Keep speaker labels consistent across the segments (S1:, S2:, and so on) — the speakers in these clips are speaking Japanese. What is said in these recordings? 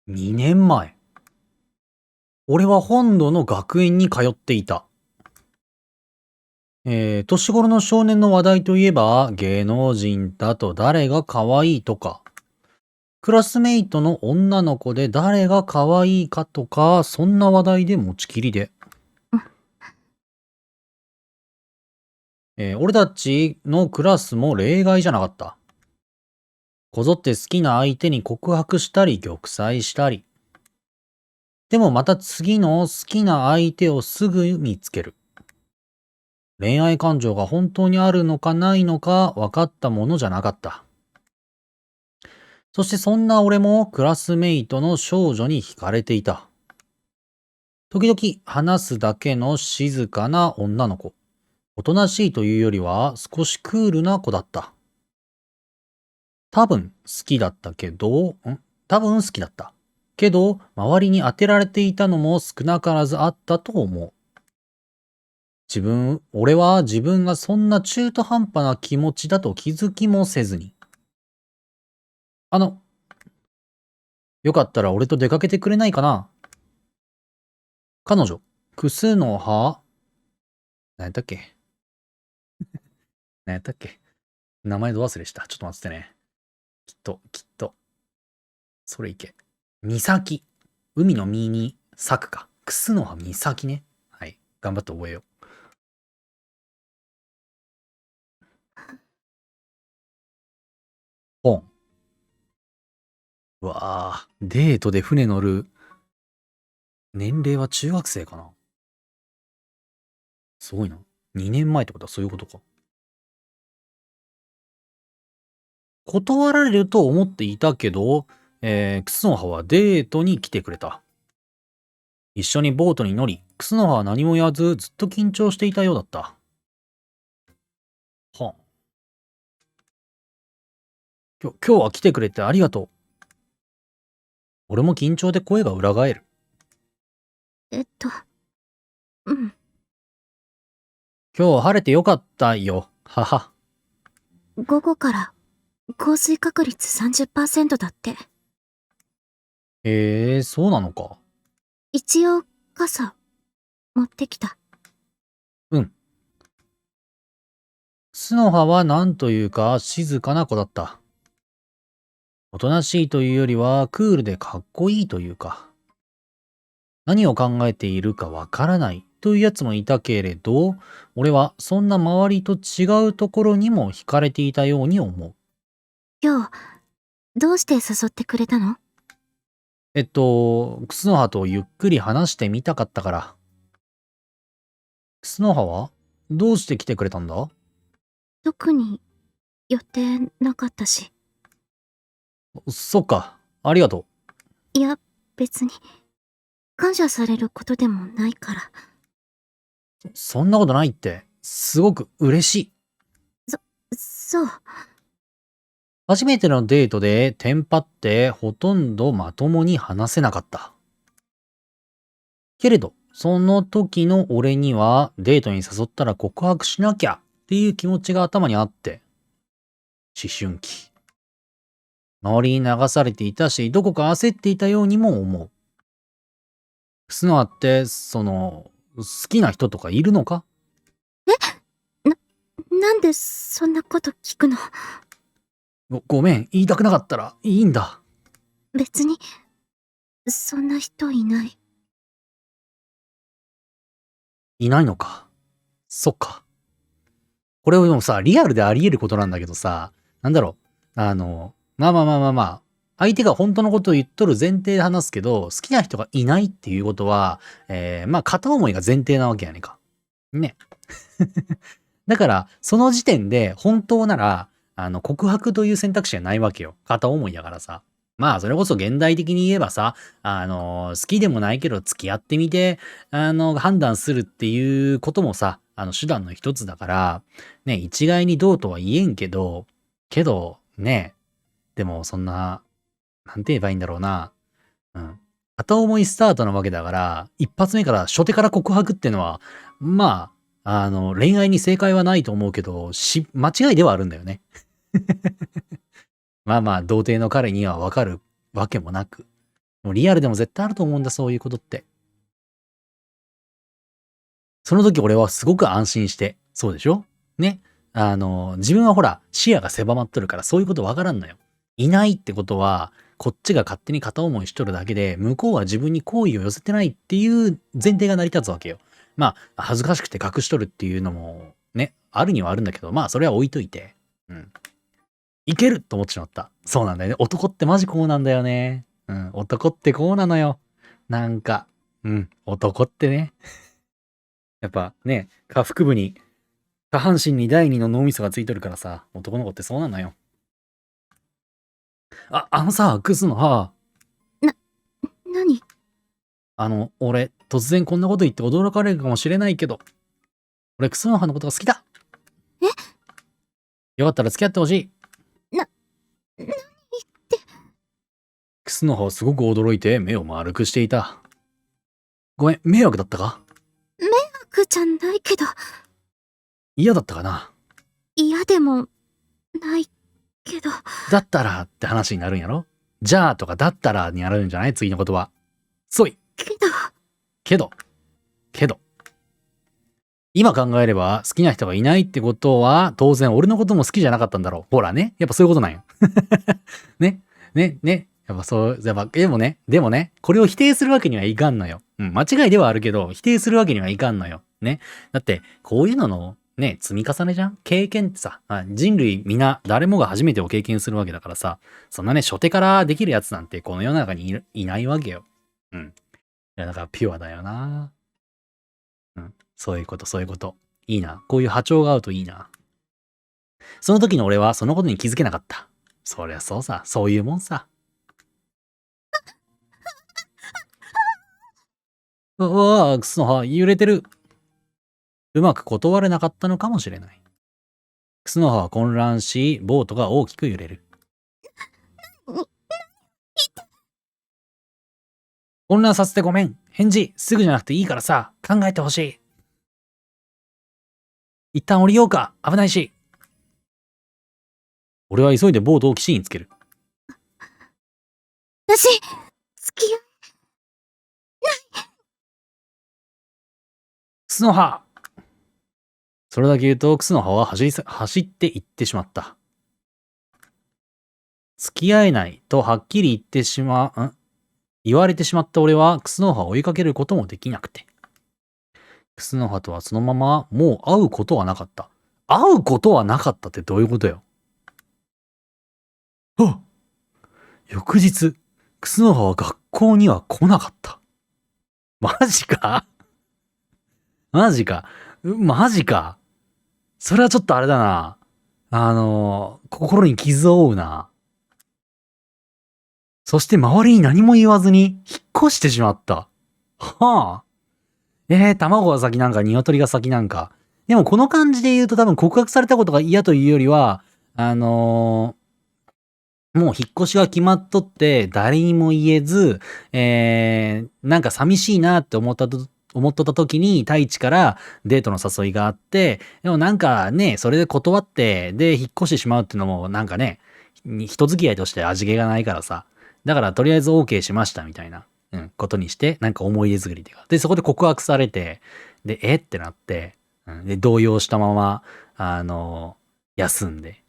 S1: 2年前。俺は本土の学園に通っていた。年頃の少年の話題といえば、芸能人だと誰が可愛いとか、クラスメイトの女の子で誰が可愛いかとか、そんな話題で持ちきりで。俺たちのクラスも例外じゃなかった。こぞって好きな相手に告白したり玉砕したり。でもまた次の好きな相手をすぐ見つける。恋愛感情が本当にあるのかないのか分かったものじゃなかった。そしてそんな俺もクラスメイトの少女に惹かれていた。時々話すだけの静かな女の子。おとなしいというよりは少しクールな子だった。多分好きだったけど、多分好きだった。けど、周りに当てられていたのも少なからずあったと思う。俺は自分がそんな中途半端な気持ちだと気づきもせずに。あの、よかったら俺と出かけてくれないかな。彼女、クスの葉何やったっけ何やったっけ名前ど忘れした。ちょっと待ってね。きっと、それいけ。みさき。海の実に咲くか。クスの葉みさきね。はい。頑張って覚えよう。本。うわあ、デートで船乗る。年齢は中学生かな。すごいな。2年前ってことはそういうことか。断られると思っていたけど、クスノハはデートに来てくれた。一緒にボートに乗り、クスノハは何も言わずずっと緊張していたようだった。はあ、今日は来てくれてありがとう。俺も緊張で声が裏返る。
S2: うん。
S1: 今日晴れてよかったよ。はは。
S2: 午後から降水確率30%だって。
S1: へえ、そうなのか。
S2: 一応傘持ってきた。
S1: うん。スノハはなんというか静かな子だった。おとなしいというよりはクールでかっこいいというか。何を考えているかわからないというやつもいたけれど、俺はそんな周りと違うところにも惹かれていたように思う。
S2: 今日、どうして誘ってくれたの？
S1: クスノハとゆっくり話してみたかったから。クスノハはどうして来てくれたんだ？
S2: 特に予定なかったし。
S1: そっか、ありがと
S2: いや、別に。感謝されることでもないから。
S1: う。そんなことないって、すごく嬉しい。
S2: そう。
S1: 初めてのデートでテンパってほとんどまともに話せなかった。けれど、その時の俺にはデートに誘ったら告白しなきゃっていう気持ちが頭にあって、思春期。周りに流されていたし、どこか焦っていたようにも思う。スノアって、好きな人とかいるのか？
S2: なんでそんなこと聞くの？
S1: ごめん、言いたくなかったらいいんだ。
S2: 別に、そんな人いない。
S1: いないのか。そっか。これをでもさ、リアルであり得ることなんだけどさ、なんだろう。まあ。相手が本当のことを言っとる前提で話すけど、好きな人がいないっていうことは、まあ片思いが前提なわけやねんか。ね。だから、その時点で本当なら、告白という選択肢はないわけよ。片思いだからさ。まあ、それこそ現代的に言えばさ、好きでもないけど付き合ってみて、判断するっていうこともさ、手段の一つだから、ね、一概にどうとは言えんけど、ね、でもそんな、なんて言えばいいんだろうな。うん。片思いスタートなわけだから、一発目から、初手から告白っていうのは、ま恋愛に正解はないと思うけど、間違いではあるんだよね。まあまあ、童貞の彼にはわかるわけもなく。でもリアルでも絶対あると思うんだ、そういうことって。その時俺はすごく安心して、そうでしょね。自分はほら、視野が狭まっとるからそういうことわからんのよ。いないってことは、こっちが勝手に片思いしとるだけで、向こうは自分に好意を寄せてないっていう前提が成り立つわけよ。まあ、恥ずかしくて隠しとるっていうのも、ね、あるにはあるんだけど、まあ、それは置いといて。うん。いけると思ってしまった。そうなんだよね。男ってマジこうなんだよね。うん。男ってこうなのよ。なんか、うん。男ってね。やっぱね、下腹部に、下半身に第二の脳みそがついとるからさ、男の子ってそうなのよ。あのさ、クスの歯、
S2: 何？
S1: 俺、突然こんなこと言って驚かれるかもしれないけど、俺、クスの歯のことが好きだ。
S2: え？
S1: よかったら付き合ってほしい。
S2: 何言って。
S1: クスの歯はすごく驚いて目を丸くしていた。ごめん、迷惑だったか？
S2: 迷惑じゃないけど、
S1: 嫌だったかな？
S2: 嫌でもないけど。
S1: だったらって話になるんやろ？じゃあとかだったらになるんじゃない？次の言葉。そい。けど。今考えれば好きな人がいないってことは当然俺のことも好きじゃなかったんだろう。ほらね。やっぱそういうことなんよ。ね。やっぱそう、やっぱ、でもね、これを否定するわけにはいかんのよ。うん、間違いではあるけど、否定するわけにはいかんのよ。ね。だって、こういうのの、ね、積み重ねじゃん？経験ってさ、人類皆、誰もが初めてを経験するわけだからさ、そんなね、初手からできるやつなんてこの世の中にいないわけよ。うん。いや、だからピュアだよな。うん。そういうこと。いいな。こういう波長が合うといいな。その時の俺はそのことに気づけなかった。そりゃそうさ。そういうもんさ。うわぁ、クスの葉、揺れてる。うまく断れなかったのかもしれない。クスの葉は混乱し、ボートが大きく揺れる。混乱させてごめん。返事、すぐじゃなくていいからさ、考えてほしい。一旦降りようか。危ないし。俺は急いでボートを岸につける。
S2: 私、付き合い。
S1: クスの葉。それだけ言うと、クスの葉は走って行ってしまった。付き合えないとはっきり言われてしまった俺は、クスの葉を追いかけることもできなくて。クスの葉とはそのまま、もう会うことはなかった。会うことはなかったってどういうことよ。あっ！翌日、クスの葉は学校には来なかった。マジか？マジか。それはちょっとあれだな。心に傷を負うな。そして周りに何も言わずに引っ越してしまった。はあ。卵が先なんか鶏が先なんか。でもこの感じで言うと多分告白されたことが嫌というよりは、もう引っ越しが決まっとって、誰にも言えず、なんか寂しいなって思っとった時に、太一からデートの誘いがあって、でもなんかね、それで断って、で、引っ越してしまうっていうのも、なんかね、人付き合いとして味気がないからさ。だからとりあえず OK しましたみたいな、ことにして、なんか思い出作りっていうか。で、そこで告白されて、で、ってなって、で、動揺したまま、休んで。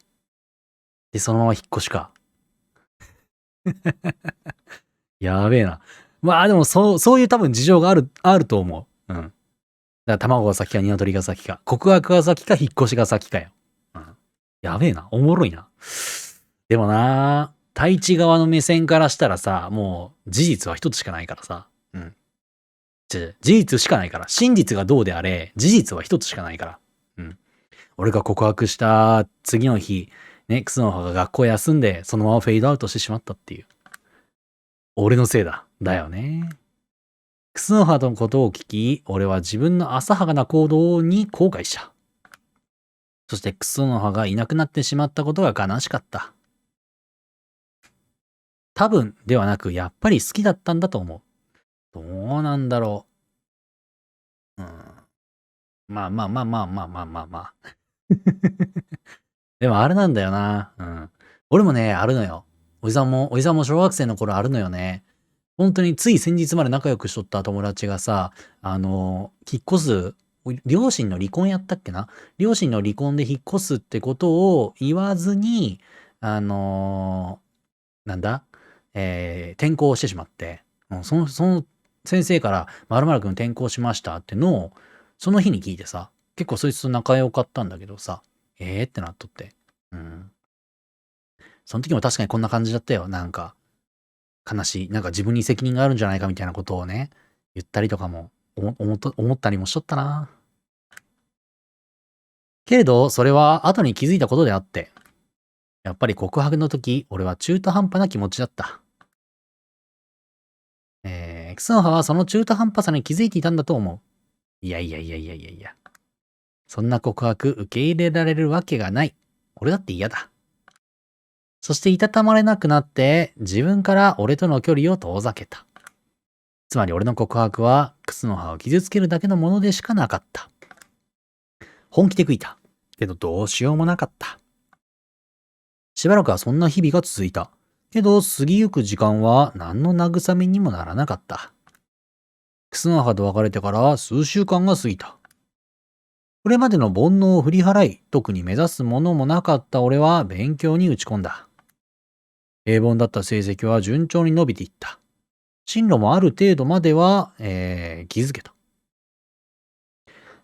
S1: で、そのまま引っ越しか。やべえな。まあでもそういう多分事情があると思う。うん。だから卵が先か鶏が先か。告白が先か引っ越しが先かよ。うん。やべえな。おもろいな。でもな、太一側の目線からしたらさ、もう事実は一つしかないからさ。うん。事実しかないから。真実がどうであれ、事実は一つしかないから。うん。俺が告白した次の日、ね、クスの葉が学校休んで、そのままフェードアウトしてしまったっていう。俺のせいだ。だよね。クスノハのことを聞き、俺は自分の浅はかな行動に後悔した。そしてクスノハがいなくなってしまったことが悲しかった。多分ではなく、やっぱり好きだったんだと思う。どうなんだろう。うん。まあ。でもあれなんだよな。うん。俺もね、あるのよ。おじさんも小学生の頃あるのよね。本当につい先日まで仲良くしとった友達がさ、引っ越す、両親の離婚やったっけな、両親の離婚で引っ越すってことを言わずに、なんだ、転校してしまって、その先生から〇〇くん転校しましたってのを、その日に聞いてさ、結構そいつと仲良かったんだけどさ、ってなっとって。うん。その時も確かにこんな感じだったよ。なんか、悲しい。なんか自分に責任があるんじゃないかみたいなことをね、言ったりとかも、思ったりもしとったな。けれど、それは後に気づいたことであって、やっぱり告白の時、俺は中途半端な気持ちだった。クスノハはその中途半端さに気づいていたんだと思う。いやいやいやいやいやいや。そんな告白受け入れられるわけがない。俺だって嫌だ。そしていたたまれなくなって自分から俺との距離を遠ざけた。つまり俺の告白はクスノハを傷つけるだけのものでしかなかった。本気で悔いた。けどどうしようもなかった。しばらくはそんな日々が続いた。けど過ぎゆく時間は何の慰めにもならなかった。クスノハと別れてから数週間が過ぎた。これまでの煩悩を振り払い、特に目指すものもなかった俺は勉強に打ち込んだ。平凡だった成績は順調に伸びていった。進路もある程度までは、気づけた。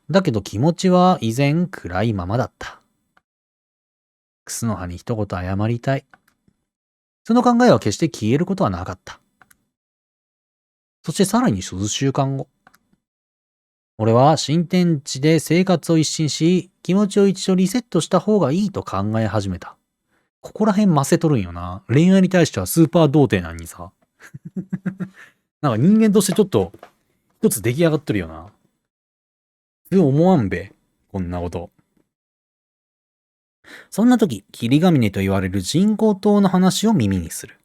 S1: だけど気持ちは依然暗いままだった。クスノハに一言謝りたい。その考えは決して消えることはなかった。そしてさらに数週間後。俺は新天地で生活を一新し、気持ちを一度リセットした方がいいと考え始めた。ここら辺ませとるんよな。恋愛に対してはスーパー童貞なのにさ。なんか人間としてちょっと一つ出来上がってるよな。思わんべ。こんなこと。そんな時、キリガミネと言われる人工島の話を耳にする。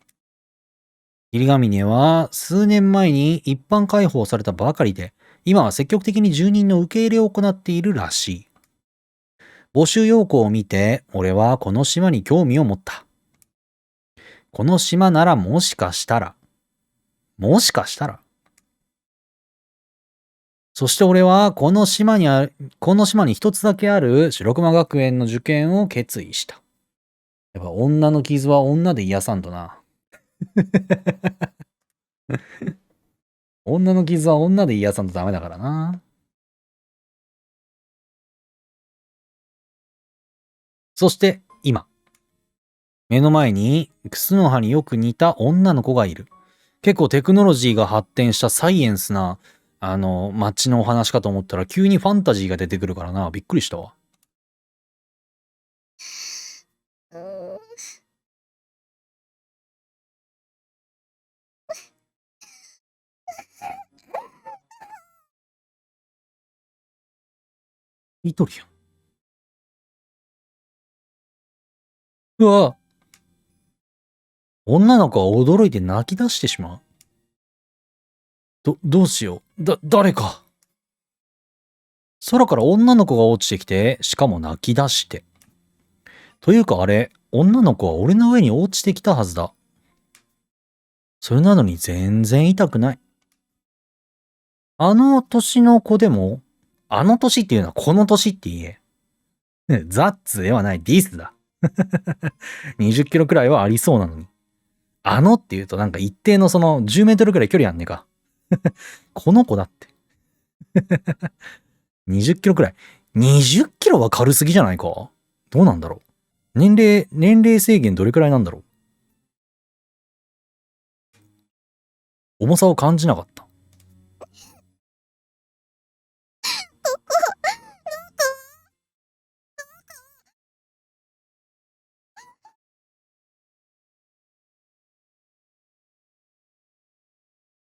S1: キリガミネは数年前に一般開放されたばかりで、今は積極的に住人の受け入れを行っているらしい。募集要項を見て、俺はこの島に興味を持った。この島ならもしかしたら。そして俺はこの島に一つだけある白熊学園の受験を決意した。やっぱ女の傷は女で癒さんとな。女の傷は女で癒さんとダメだからな。そして今。目の前にクスノハによく似た女の子がいる。結構テクノロジーが発展したサイエンスな、街のお話かと思ったら急にファンタジーが出てくるからな。びっくりしたわ。いとるやん。うわ。女の子は驚いて泣き出してしまう。どうしよう。誰か。空から女の子が落ちてきて、しかも泣き出して。というかあれ、女の子は俺の上に落ちてきたはずだ。それなのに全然痛くない。あの年の子でも、あの年っていうのはこの年って言え。ザッツではないディスだ。20キロくらいはありそうなのに。あのって言うとなんか一定のその10メートルくらい距離あんねか。この子だって。20キロくらい。20キロは軽すぎじゃないか？どうなんだろう。年齢制限どれくらいなんだろう。重さを感じなかった。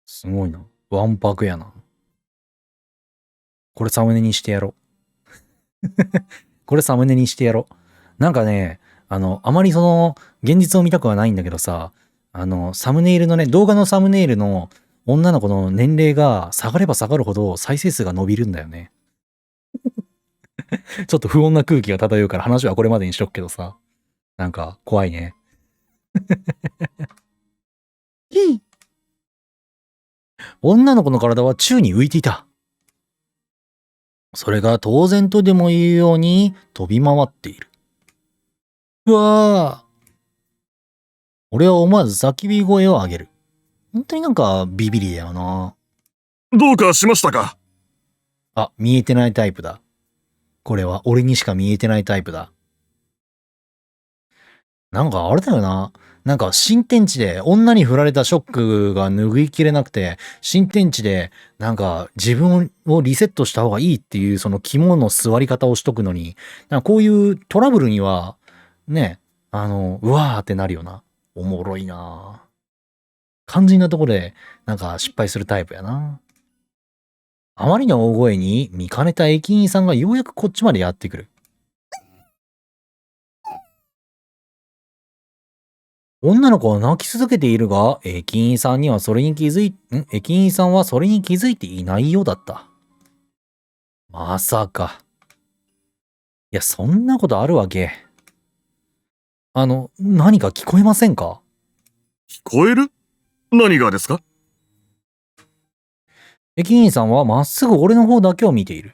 S1: すごいな。わんぱくやな。これサムネにしてやろう。これサムネにしてやろう。なんかね、あまりその、現実を見たくはないんだけどさ、サムネイルのね、動画のサムネイルの女の子の年齢が下がれば下がるほど再生数が伸びるんだよね。ちょっと不穏な空気が漂うから話はこれまでにしとくけどさ。なんか怖いね。
S3: 女の子の体は宙に浮いていた。それが当然とでも言うように飛び回っている。うわぁ。俺は思わず叫び声を上げる。本当になんかビビりだよな。
S4: どうかしましたか？
S3: あ、見えてないタイプだ。これは俺にしか見えてないタイプだ。なんかあれだよな。なんか新天地で女に振られたショックが拭いきれなくて、新天地でなんか自分をリセットした方がいいっていうその肝の座り方をしとくのに、なんかこういうトラブルには、ね、うわーってなるよな。おもろいな。肝心なところでなんか失敗するタイプやな。あまりの大声に見かねた駅員さんがようやくこっちまでやってくる。女の子は泣き続けているが、駅員さんはそれに気づいていないようだった。まさか。いや、そんなことあるわけ。何か聞こえませんか？
S4: 聞こえる？何がですか？
S3: 駅員さんはまっすぐ俺の方だけを見ている。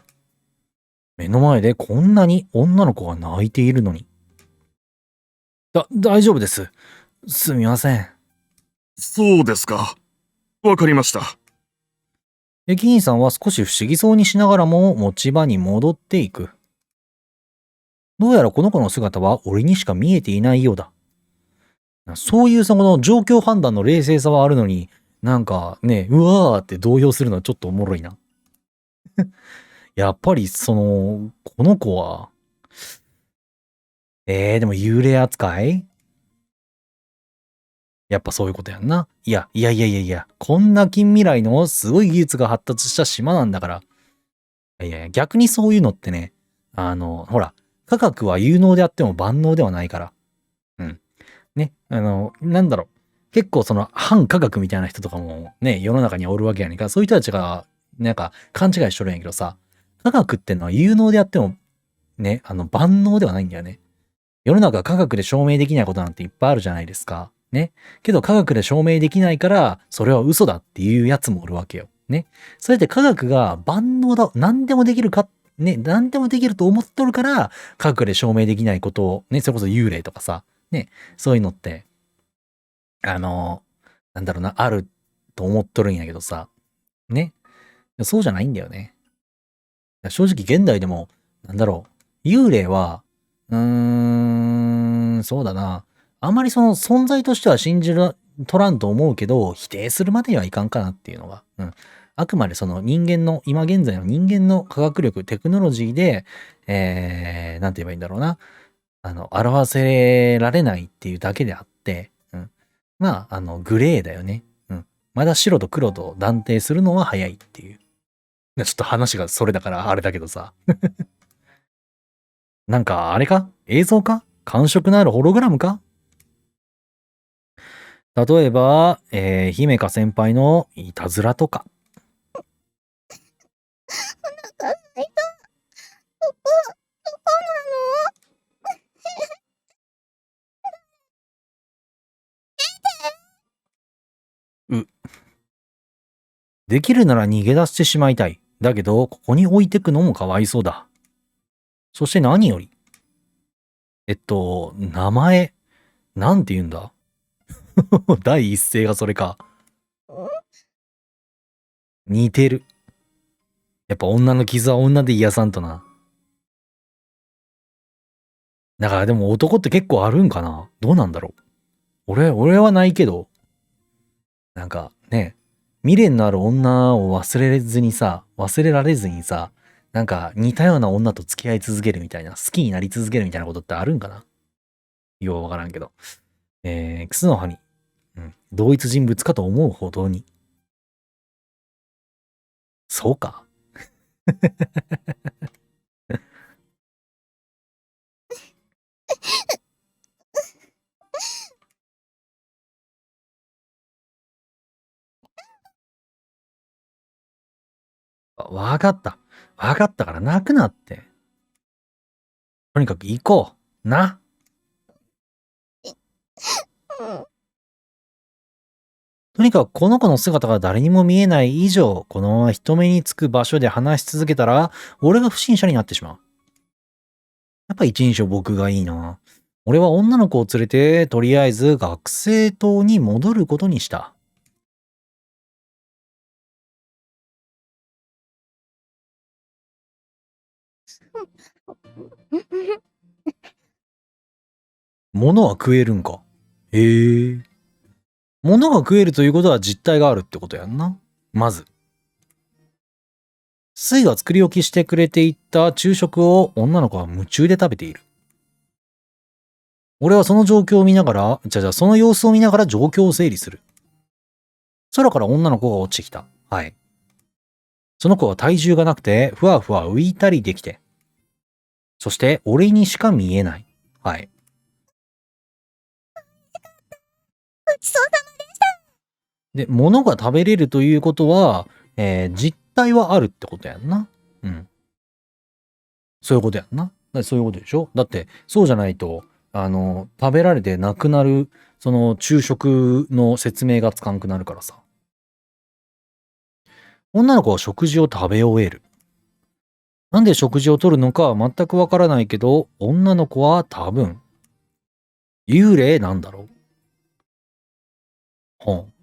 S3: 目の前でこんなに女の子が泣いているのに。大丈夫です。すみません。
S4: そうですか。わかりました。
S3: 駅員さんは少し不思議そうにしながらも持ち場に戻っていく。どうやらこの子の姿は俺にしか見えていないようだ。そういうその状況判断の冷静さはあるのに、なんかね、うわーって動揺するのはちょっとおもろいな。やっぱりこの子は、でも幽霊扱い？やっぱそういうことやんな。いや、こんな近未来のすごい技術が発達した島なんだから。逆にそういうのってね、ほら、科学は有能であっても万能ではないから。うん。ね、なんだろう。結構その反科学みたいな人とかもね、世の中におるわけやねんから、そういう人たちが、なんか勘違いしとるんやけどさ、科学ってのは有能であっても、ね、万能ではないんだよね。世の中科学で証明できないことなんていっぱいあるじゃないですか。ね。けど科学で証明できないから、それは嘘だっていうやつもおるわけよ。ね。それで科学が万能だ、何でもできるか、ね、何でもできると思っとるから、科学で証明できないことを、ね、それこそ幽霊とかさ、ね、そういうのって、なんだろうな、あると思っとるんやけどさ、ね。そうじゃないんだよね。正直現代でも、なんだろう、幽霊は、そうだな。あんまりその存在としては信じる、とらんと思うけど、否定するまでにはいかんかなっていうのが。うん。あくまでその人間の、今現在の人間の科学力、テクノロジーで、なんて言えばいいんだろうな。表せられないっていうだけであって、うん。まあ、グレーだよね。うん。まだ白と黒と断定するのは早いっていう。ちょっと話がそれだからあれだけどさ。なんかあれか？映像か？感触のあるホログラムか？例えば、姫香先輩のいたずらとか。
S2: お腹空いた。どこ
S3: できるなら逃げ出してしまいたい。だけど、ここに置いてくのもかわいそうだ。そして何より。名前、なんて言うんだ？第一声がそれか。似てる。やっぱ女の傷は女で癒さんとな。だからでも男って結構あるんかな？どうなんだろう。俺はないけど、なんかね、未練のある女を忘れられずにさ、なんか似たような女と付き合い続けるみたいな、好きになり続けるみたいなことってあるんかな？ようわからんけど。クスの葉に、同一人物かと思うほどに。そうか。わかった。わかったから泣くなって。とにかく行こう。な。
S2: うん
S3: とにかくこの子の姿が誰にも見えない以上、このまま人目につく場所で話し続けたら、俺が不審者になってしまう。やっぱ一人称僕がいいな。俺は女の子を連れて、とりあえず学生棟に戻ることにした。物は食えるんか。へえ。物が食えるということは実体があるってことやんな。まず。スイが作り置きしてくれていった昼食を女の子は夢中で食べている。俺はその状況を見ながら、その様子を見ながら状況を整理する。空から女の子が落ちてきた。はい。その子は体重がなくて、ふわふわ浮いたりできて。そして、俺にしか見えない。はい。
S2: ごちそうさ
S3: で、物が食べれるということは、実体はあるってことやんな。うん。そういうことやんな。そういうことでしょ。だって、そうじゃないと、食べられてなくなる、その昼食の説明がつかんくなるからさ。女の子は食事を食べ終える。なんで食事をとるのかは全くわからないけど、女の子は多分、幽霊なんだろう。ほん。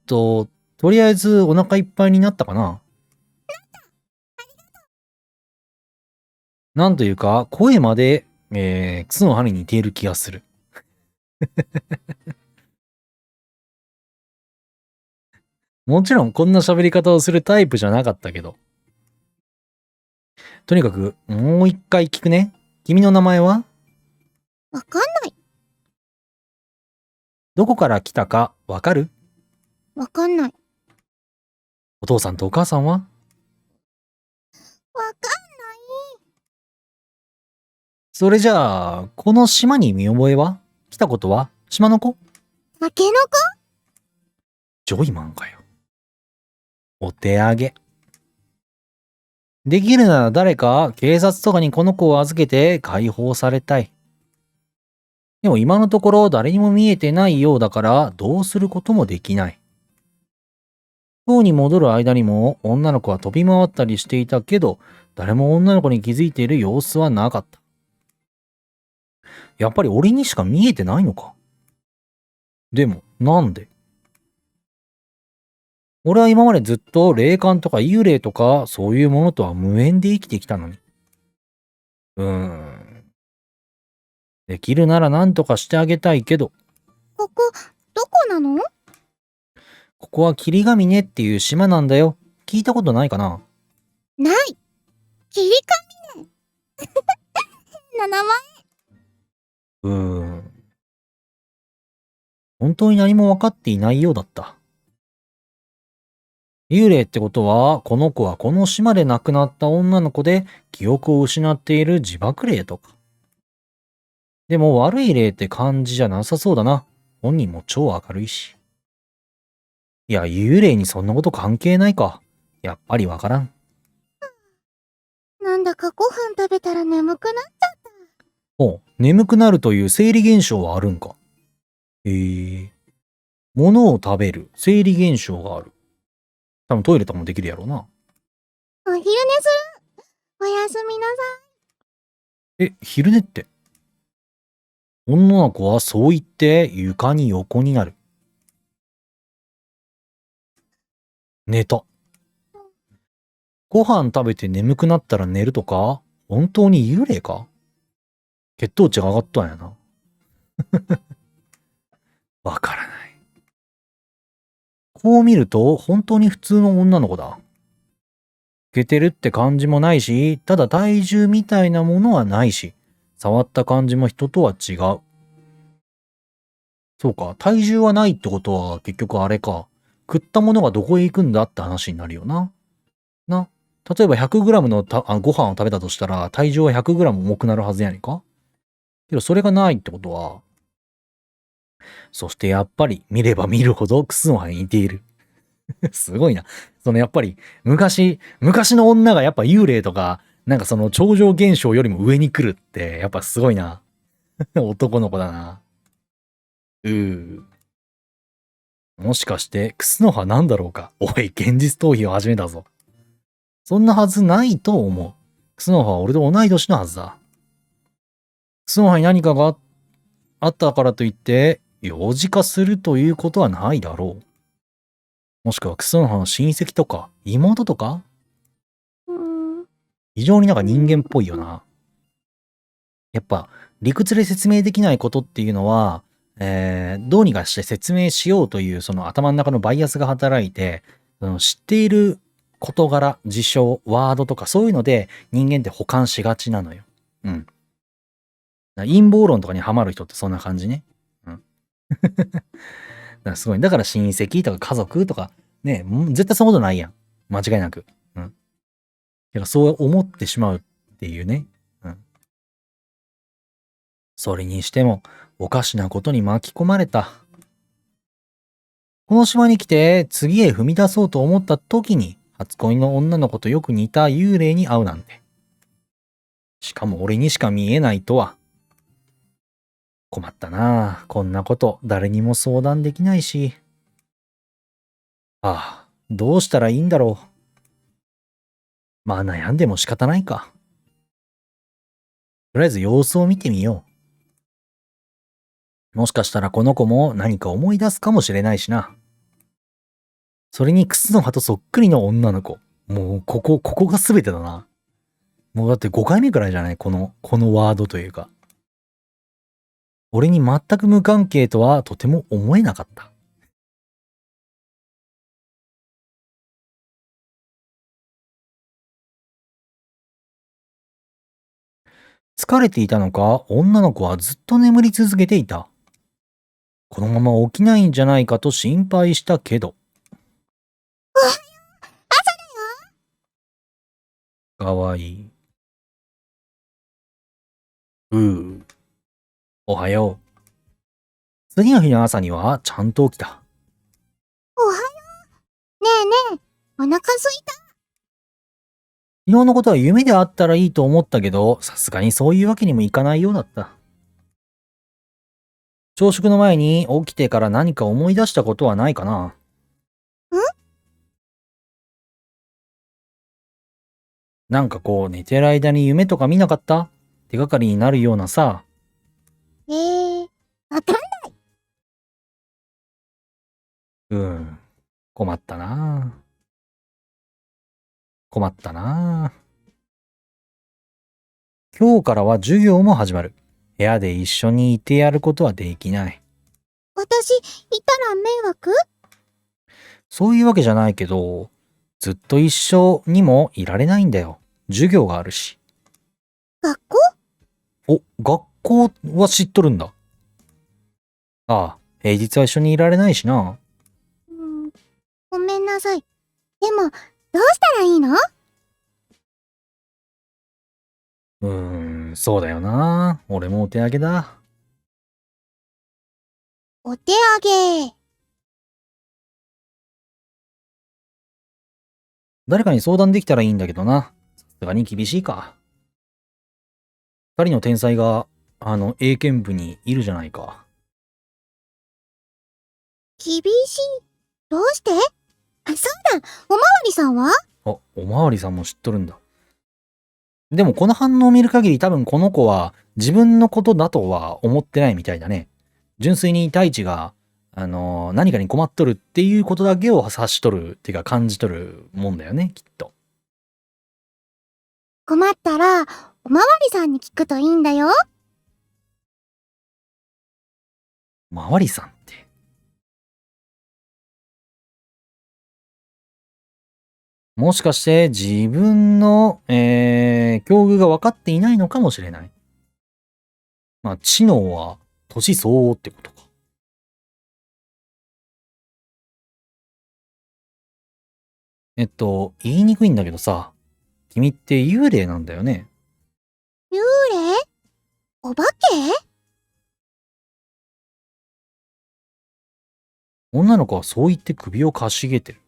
S3: とりあえずお腹いっぱいになったかな。なんというか、声まで、クスの葉に似ている気がする。もちろんこんな喋り方をするタイプじゃなかったけど。とにかく、もう一回聞くね。君の名前は？
S2: わかんない。
S3: どこから来たかわかる？
S2: わかんない。
S3: お父さんとお母さんは？
S2: わかんない。
S3: それじゃあ、この島に見覚えは？来たことは？島の子？
S2: タケノコ？
S3: ジョイマンかよ。お手上げ。できるなら誰か警察とかにこの子を預けて解放されたい。でも今のところ誰にも見えてないようだからどうすることもできない。塔に戻る間にも女の子は飛び回ったりしていたけど、誰も女の子に気づいている様子はなかった。やっぱり俺にしか見えてないのか。でも、なんで？俺は今までずっと霊感とか幽霊とかそういうものとは無縁で生きてきたのに。できるなら何とかしてあげたいけど。
S2: ここ、どこなの？
S3: ここは霧ヶ峰っていう島なんだよ。聞いたことないかな？
S2: ない。霧ヶ峰。変な名前。
S3: 本当に何も分かっていないようだった。幽霊ってことは、この子はこの島で亡くなった女の子で記憶を失っている自爆霊とか。でも悪い霊って感じじゃなさそうだな。本人も超明るいし。いや、幽霊にそんなこと関係ないか。やっぱりわからん。
S2: なんだかご飯食べたら眠くなっちゃった。
S3: 眠くなるという生理現象はあるんか。物を食べる生理現象がある。多分トイレとかもできるやろうな。
S2: お昼寝する。おやすみなさい。
S3: 昼寝って。女の子はそう言って床に横になる。寝た。ご飯食べて眠くなったら寝るとか？本当に幽霊か？血糖値が上がったんやな。わからない。こう見ると本当に普通の女の子だ。老けてるって感じもないし、ただ体重みたいなものはないし、触った感じも人とは違う。そうか、体重はないってことは結局あれか。食ったものがどこへ行くんだって話になるよな。例えば 100g のご飯を食べたとしたら体重は 100g 重くなるはずやねんか。けどそれがないってことは、そしてやっぱり見れば見るほどクスの葉に似ている。すごいな。やっぱり昔の女がやっぱ幽霊とか、なんかその超常現象よりも上に来るって、やっぱすごいな。男の子だな。もしかしてクスノハなんだろうか。おい、現実逃避を始めたぞ。そんなはずないと思う。クスノハは俺と同い年のはずだ。クスノハに何かがあったからといって、幼児化するということはないだろう。もしくはクスノハの親戚とか、妹とか非常になんか人間っぽいよな。やっぱ、理屈で説明できないことっていうのは、どうにかして説明しようというその頭の中のバイアスが働いて、知っている事柄、事象、ワードとかそういうので人間って補完しがちなのよ。うん。陰謀論とかにハマる人ってそんな感じね。うん。だからすごい。だから親戚とか家族とか、ね、絶対そんなことないやん。間違いなく。うん。だからそう思ってしまうっていうね。うん。それにしても、おかしなことに巻き込まれた。この島に来て次へ踏み出そうと思った時に、初恋の女の子とよく似た幽霊に会うなんて。しかも俺にしか見えないとは。困ったなあ。こんなこと誰にも相談できないし。ああ、どうしたらいいんだろう。まあ悩んでも仕方ないか。とりあえず様子を見てみよう。もしかしたらこの子も何か思い出すかもしれないしな。それにクスノハとそっくりの女の子。もうここが全てだな。もうだって5回目くらいじゃないこのワードというか。俺に全く無関係とはとても思えなかった。疲れていたのか、女の子はずっと眠り続けていた。このまま起きないんじゃないかと心配したけど。かわいい。おはよう。次の日の朝にはちゃんと起きた。
S2: おはよう。ねえねえ、お腹すいた。
S3: 昨日のことは夢であったらいいと思ったけど、さすがにそういうわけにもいかないようだった。朝食の前に起きてから何か思い出したことはないかな。なんかこう寝てる間に夢とか見なかった？手がかりになるようなさ。
S2: わかん
S3: 困ったな。困ったな。今日からは授業も始まる。部屋で一緒にいてやることはできない。
S2: 私、いたら迷惑？
S3: そういうわけじゃないけど、ずっと一緒にもいられないんだよ。授業があるし。
S2: 学校？
S3: お、学校は知っとるんだ。ああ、平日は一緒にいられないしな。
S2: ごめんなさい。でも、どうしたらいいの？
S3: そうだよな。俺もお手上げだ。
S2: お手上げ。
S3: 誰かに相談できたらいいんだけどな。さすがに厳しいか。二人の天才が、英検部にいるじゃないか。
S2: 厳しい。どうして？あ、そうだ。おまわりさんは？
S3: あ、おまわりさんも知っとるんだ。でもこの反応を見る限り多分この子は自分のことだとは思ってないみたいだね。純粋に太一が、何かに困っとるっていうことだけを察しとるっていうか感じとるもんだよね、きっと。
S2: 困ったら、おまわりさんに聞くといいんだよ。
S3: おまわりさんって。もしかして自分の、境遇が分かっていないのかもしれない。まあ、知能は年相応ってことか。言いにくいんだけどさ、君って幽霊なんだよね。
S2: 幽霊？お化け？
S3: 女の子はそう言って首をかしげてる。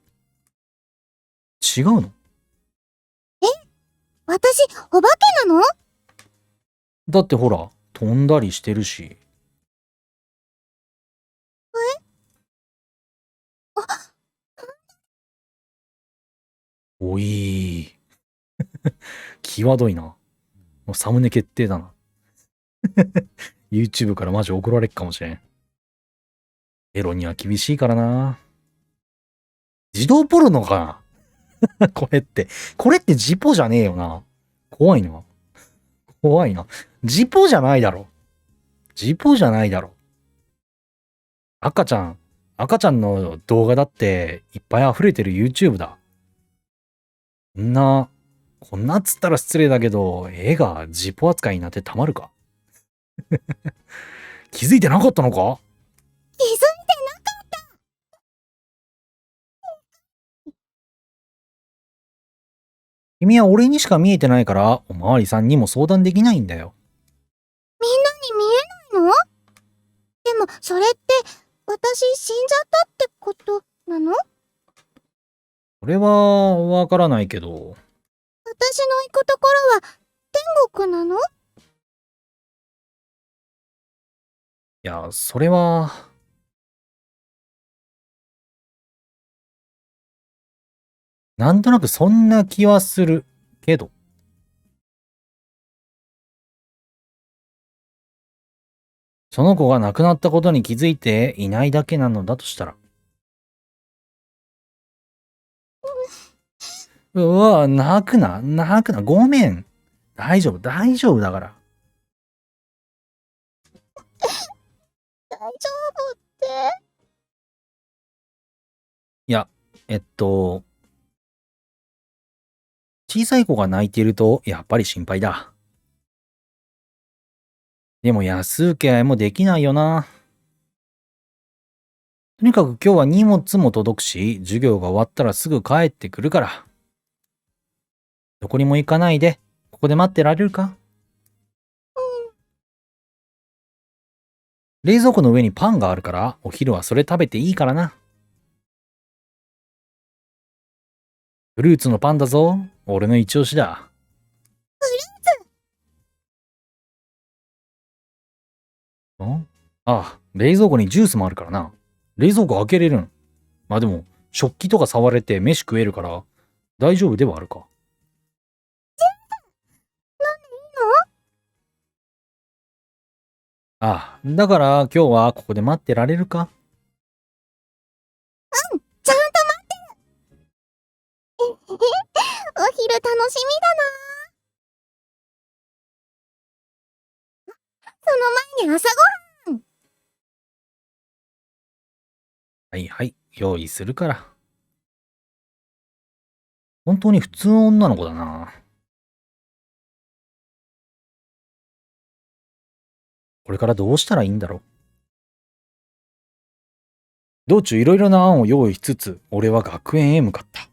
S3: 違うの？
S2: 私、お化けなの？
S3: だってほら、飛んだりしてるし。おい。際どいな。もうサムネ決定だな。YouTube からマジ怒られっかもしれん。エロには厳しいからな。自動ポルノかなこれって。これってジポじゃねえよな。怖いな。怖いな。ジポじゃないだろ。ジポじゃないだろ。赤ちゃんの動画だっていっぱい溢れてる YouTube だ。こんなっつったら失礼だけど、絵がジポ扱いになってたまるか気づいてなかったのか。
S2: 気づいて
S3: 君は俺にしか見えてないから、おまわりさんにも相談できないんだよ。
S2: みんなに見えないの？でも、それって、私死んじゃったってことなの？
S3: それは、わからないけど。
S2: 私の行くところは、天国なの？
S3: いや、それは。なんとなくそんな気はするけど。その子が亡くなったことに気づいていないだけなのだとしたら。うわ、泣くな。ごめん。大丈夫だから。
S2: 大丈夫って？
S3: いや、小さい子が泣いていると、やっぱり心配だ。でも安請け合いもできないよな。とにかく今日は荷物も届くし、授業が終わったらすぐ帰ってくるから。どこにも行かないで、ここで待ってられるか？冷蔵庫の上にパンがあるから、お昼はそれ食べていいからな。フルーツのパンだぞ。俺の一押しだ。ああ、冷蔵庫にジュースもあるからな。冷蔵庫開けれるん。まあでも、食器とか触れて飯食えるから、大丈夫ではあるか。ああ、だから今日はここで待ってられるか？
S2: ちゃんと待ってる。お昼楽しみだな。その前に朝ごはん。
S3: はいはい、用意するから。本当に普通の女の子だな。これからどうしたらいいんだろう。道中いろいろな案を用意しつつ、俺は学園へ向かった。